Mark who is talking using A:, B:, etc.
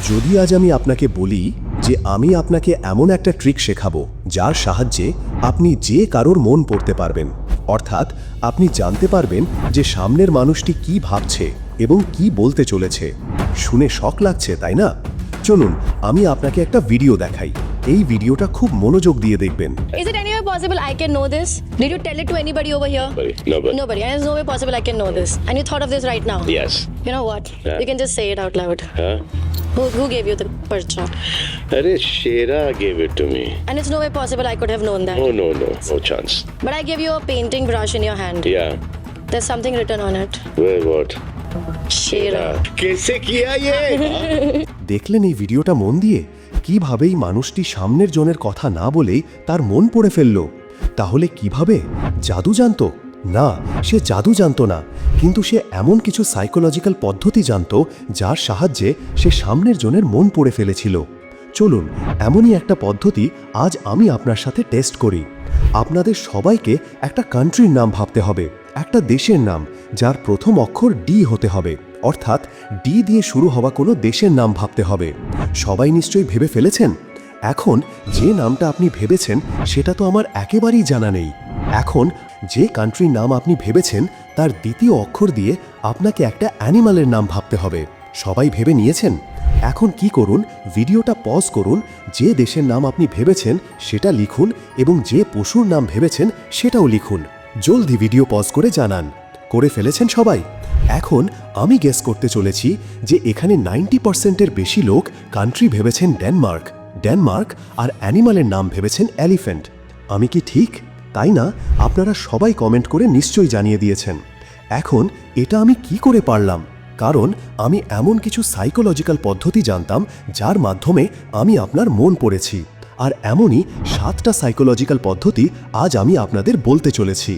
A: যদি আজ আমি আপনাকে বলি যে আমি আপনাকে এমন একটা ট্রিক শেখাবো যার সাহায্যে আপনি যে কারোর মন পড়তে পারবেন, অর্থাৎ আপনি জানতে পারবেন যে সামনের মানুষটি কি ভাবছে এবং কি বলতে চলেছে, শুনে শক লাগছে তাই না? চলুন আমি আপনাকে একটা ভিডিও দেখাই। এই ভিডিওটা খুব মনোযোগ দিয়ে দেখবেন।
B: Is it any way possible I can know this? Did you tell it to anybody over here?
C: Nobody.
B: Nobody. And there's no way possible I can know this. And you thought of this right now?
C: Yes.
B: You know what?
C: Yeah.
B: You can just say it out loud.
C: Huh?
B: Who gave you the percha?
C: Arey, Shera gave it to me.
B: And it's no way possible I could have known that.
C: Oh, no chance.
B: But I gave you a painting brush in your hand.
C: Yeah.
B: There's something written on it.
C: Where, what?
B: Shera.
C: कैसे किया ये?
A: দেখলেন এই ভিডিওটা মন দিয়ে কিভাবেই মানুষটি সামনের জনের কথা না বলেই তার মন পড়ে ফেলল। তাহলে কিভাবে? জাদু জানতো? না, সে জাদু জানতো না, কিন্তু সে এমন কিছু সাইকোলজিক্যাল পদ্ধতি জানতো যার সাহায্যে সে সামনের জনের মন পড়ে ফেলেছিল। চলুন এমনই একটা পদ্ধতি আজ আমি আপনার সাথে টেস্ট করি। আপনাদের সবাইকে একটা কান্ট্রির নাম ভাবতে হবে, একটা দেশের নাম যার প্রথম অক্ষর ডি হতে হবে, অর্থাৎ ডি দিয়ে শুরু হওয়া কোনো দেশের নাম ভাবতে হবে। সবাই নিশ্চয়ই ভেবে ফেলেছেন? এখন যে নামটা আপনি ভেবেছেন সেটা তো আমার একেবারেই জানা নেই। এখন যে কান্ট্রির নাম আপনি ভেবেছেন তার দ্বিতীয় অক্ষর দিয়ে আপনাকে একটা অ্যানিমালের নাম ভাবতে হবে। সবাই ভেবে নিয়েছেন? এখন কি করুন, ভিডিওটা পজ করুন, যে দেশের নাম আপনি ভেবেছেন সেটা লিখুন এবং যে পশুর নাম ভেবেছেন সেটাও লিখুন। জলদি ভিডিও পজ করে জানান করে ফেলেছেন সবাই? এখন আমি গেস করতে চলেছি যে এখানে 90%-এর বেশি লোক কান্ট্রি ভেবেছেন ডেনমার্ক আর অ্যানিমালের নাম ভেবেছেন এলিফ্যান্ট। আমি কি ঠিক? তাই না? আপনারা সবাই কমেন্ট করে নিশ্চয়ই জানিয়ে দিয়েছেন। এখন এটা আমি কি করে পারলাম? কারণ আমি এমন কিছু সাইকোলজিক্যাল পদ্ধতি জানতাম যার মাধ্যমে আমি আপনার মন পড়েছি। আর এমনই 7টা সাইকোলজিক্যাল পদ্ধতি আজ আমি আপনাদের বলতে চলেছি।